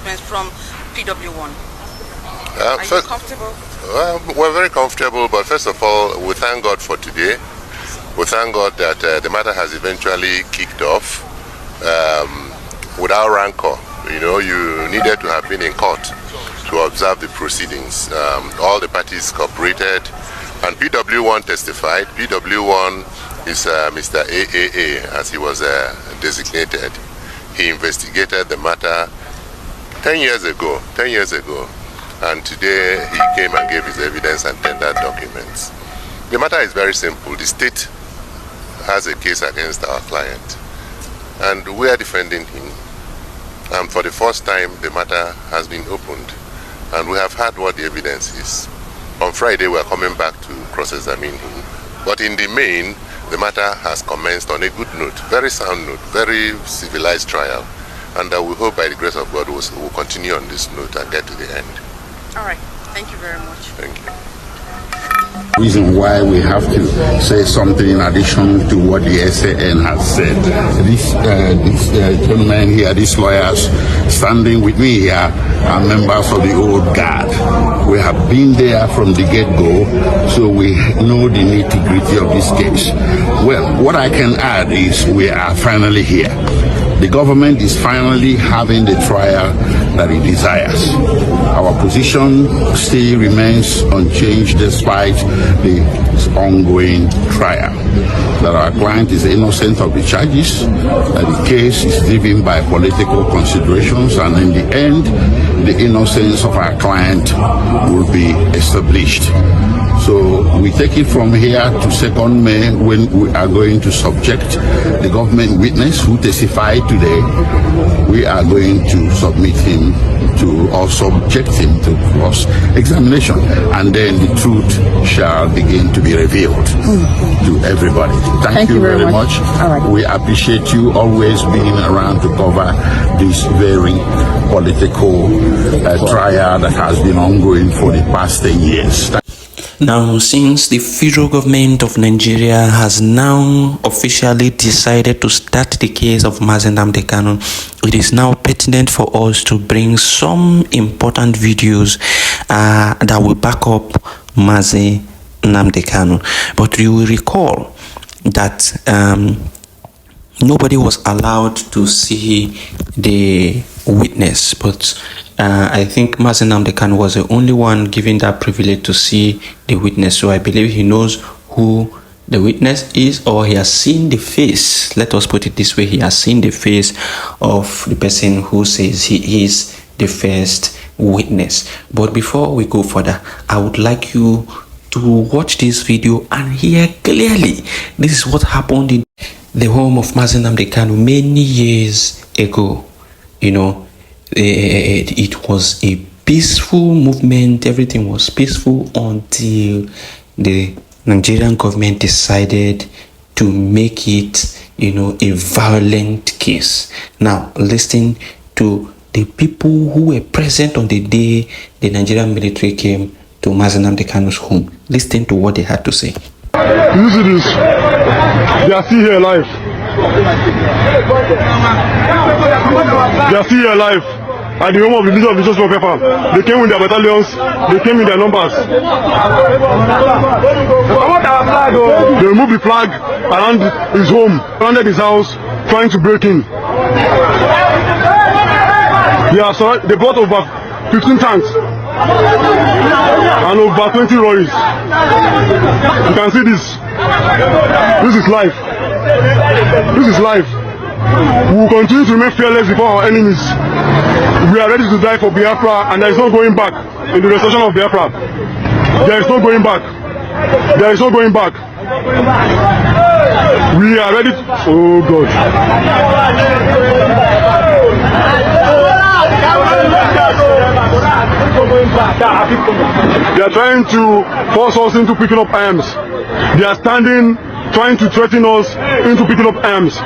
From PW1. Are you comfortable? We're very comfortable, but first of all, we thank God for today. We thank God that the matter has eventually kicked off without rancor. You know, you needed to have been in court to observe the proceedings. All the parties cooperated, and PW1 testified. PW1 is Mr. AAA, as he was designated. He investigated the matter 10 years ago, and today he came and gave his evidence and tendered documents. The matter is very simple. The state has a case against our client, and we are defending him. And for the first time, the matter has been opened, and we have heard what the evidence is. On Friday, we are coming back to cross-examine him. But in the main, the matter has commenced on a good note, very sound note, very civilized trial. And we hope by the grace of God we'll continue on this note and get to the end. All right. Thank you very much. Thank you. Reason why we have to say something in addition to what the SAN has said. These gentlemen here, these lawyers standing with me here, are members of the old guard. We have been there from the get-go, so we know the nitty-gritty of this case. Well, what I can add is we are finally here. The government is finally having the trial that it desires. Our position still remains unchanged despite the ongoing trial. That our client is innocent of the charges, that the case is driven by political considerations, and in the end, the innocence of our client will be established. So we take it from here to 2nd May, when we are going to subject the government witness who testified today. We are going to submit him to, or subject him to cross-examination, and then the truth shall begin to be revealed to everybody. Thank you very much. All right. We appreciate you always being around to cover this very political trial that has been ongoing for the past 10 years. Now, since the federal government of Nigeria has now officially decided to start the case of Mazi Nnamdi Kanu, it is now pertinent for us to bring some important videos that will back up Mazi Nnamdi Kanu. But you will recall that nobody was allowed to see the witness, but I think Mazi Nnamdi Kanu was the only one given that privilege to see the witness. So I believe he knows who the witness is, or he has seen the face. Let us put it this way: he has seen the face of the person who says he is the first witness. But before we go further, I would like you to watch this video and hear clearly. This is what happened in the home of Mazi Nnamdi Kanu many years ago. You know, it was a peaceful movement. Everything was peaceful until the Nigerian government decided to make it, you know, a violent case. Now, listen to the people who were present on the day the Nigerian military came to Mazi Nnamdi Kanu's home. Listen to what they had to say. You see this? They are still here alive. They are still here alive. At the home of the leader of the Social Pepper. They came with their battalions, they came in their numbers. They removed the flag around his home, around his house, trying to break in. They brought over 15 tanks and over 20 lorries. You can see this. This is life. This is life. We will continue to remain fearless before our enemies. We are ready to die for Biafra, and there is no going back in the restoration of Biafra. There is no going back. There is no going back. We are ready. Oh God. They are trying to force us into picking up arms. They are standing, trying to threaten us into picking up arms.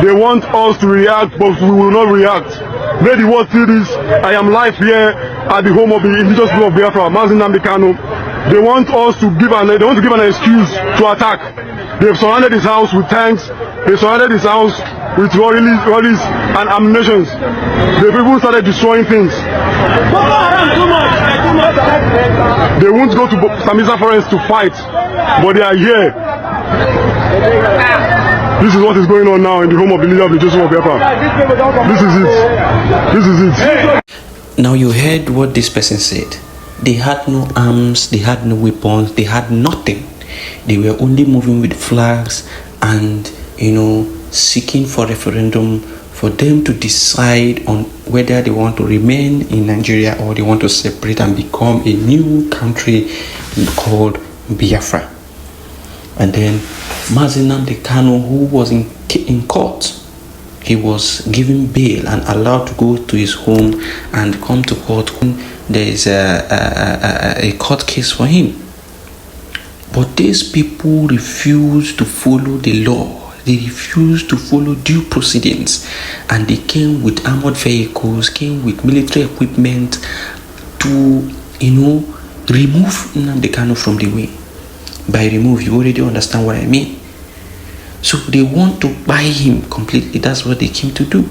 They want us to react, but we will not react. Let the world see this. I am live here at the home of the indigenous people of Biafra, Mazi Nnamdi Kanu. They want us to give an excuse to attack. They have surrounded his house with tanks. They surrounded his house with rallies and ammunitions. The people started destroying things. They won't go to Sambisa Forest to fight, but they are here. This is what is going on now in the home of the leader of the Joseph of Biafra. This is it. Now you heard what this person said. They had no arms, they had no weapons, they had nothing. They were only moving with flags and, seeking for referendum for them to decide on whether they want to remain in Nigeria or they want to separate and become a new country called Biafra. And then Nnamdi Kanu, who was in court, he was given bail and allowed to go to his home and come to court. There is a court case for him. But these people refused to follow the law. They refused to follow due proceedings. And they came with armored vehicles, came with military equipment to, remove Nnamdi Kanu from the way. By remove, you already understand what I mean. So they want to buy him completely. That's what they came to do.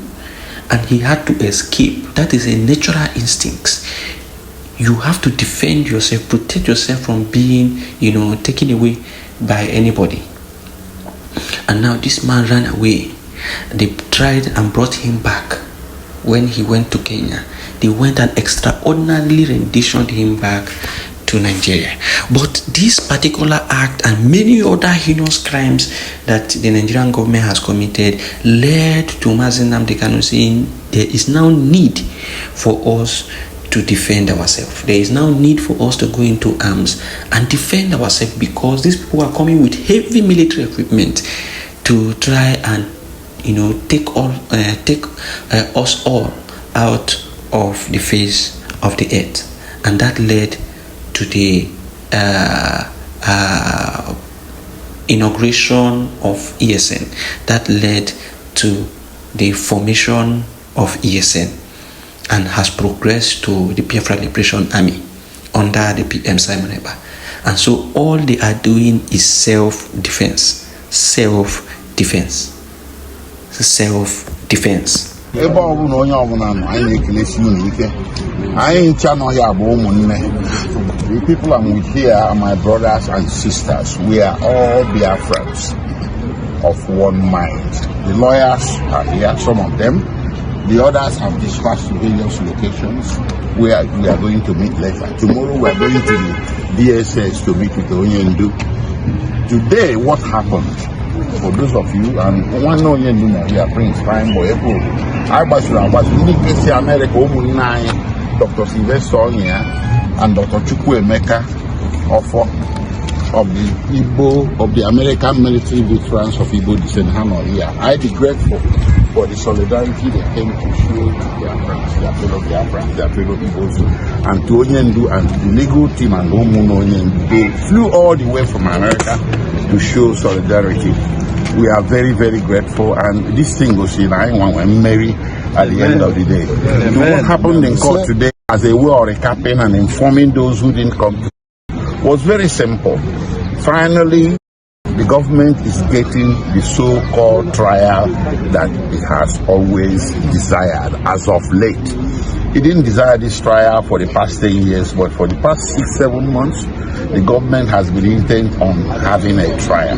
And he had to escape. That is a natural instinct. You have to defend yourself, protect yourself from being, taken away by anybody. And now this man ran away. They tried and brought him back when he went to Kenya. They went and extraordinarily renditioned him back to Nigeria. But this particular act and many other heinous crimes that the Nigerian government has committed led to Nnamdi Kanu saying there is now need for us to defend ourselves. There is now need for us to go into arms and defend ourselves because these people are coming with heavy military equipment to try and take us all out of the face of the earth. And that led to the inauguration of ESN. That led to the formation of ESN and has progressed to the Biafra Liberation Army under the PM Simon Eba. And so all they are doing is self-defense. Self-defense. Self-defense. The people I'm with here are my brothers and sisters. We are all Biafrans of one mind. The lawyers are here, some of them. The others have dispatched to various locations where we are going to meet later. Tomorrow we are going to the DSS to meet with the Onyendu. Today, what happened, for those of you, and one Onyendu here, Prince Fine Boy, I was in America, Dr. Sylvester here, and Dr. Chukwuemeka of the American military veterans of Igbo descent here. I be grateful for the solidarity they came to show their fellow Biafrans, their fellow Igbos, and to Onyendu and the legal team and Onyendu. They flew all the way from America to show solidarity. We are very, very grateful, and this thing goes in and merry at the end of the day. What happened in court today, as a way of recapping and informing those who didn't come, was very simple. Finally, the government is getting the so-called trial that it has always desired as of late. It didn't desire this trial for the past 10 years, but for the past 6-7 months, the government has been intent on having a trial.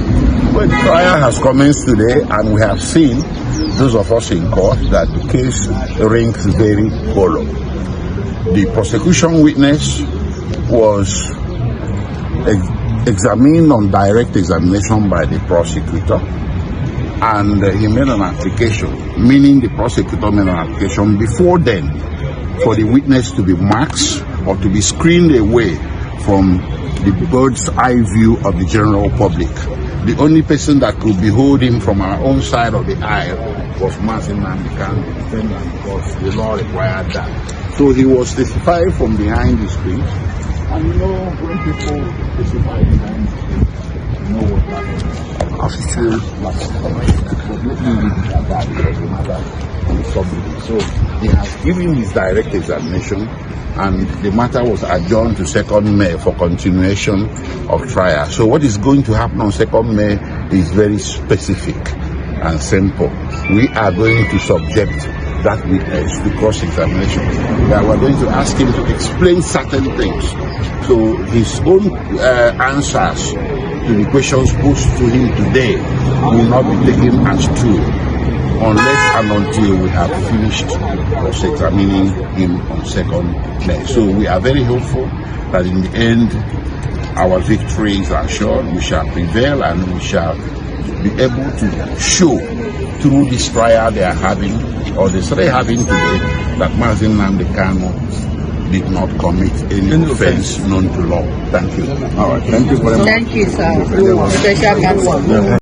Well, the trial has commenced today, and we have seen, those of us in court, that the case rings very hollow. The prosecution witness was examined on direct examination by the prosecutor, and he made an application, meaning the prosecutor made an application before then for the witness to be masked or to be screened away from the bird's eye view of the general public. The only person that could behold him from our own side of the aisle was Nnamdi Kanu, the defendant, because the law required that. So he was testified from behind the screen. And when people testify behind the screen, what happens. But let me leave it at that because the matter is subject. So he has given his direct examination, and the matter was adjourned to 2nd May for continuation of trial. So what is going to happen on 2nd May is very specific and simple. we are going to subject that witness to cross-examination. We're going to ask him to explain certain things. So his own answers to the questions posed to him today will not be taken as true unless and until we have finished cross-examining him on second day. So we are very hopeful that in the end our victory is assured. We shall prevail and we shall be able to show through this trial they are having, or they started having today, that Mazen Nnamdi Kanu did not commit any offense known to law. Thank you. All right. Thank you very much. Thank you, sir. Special counsel.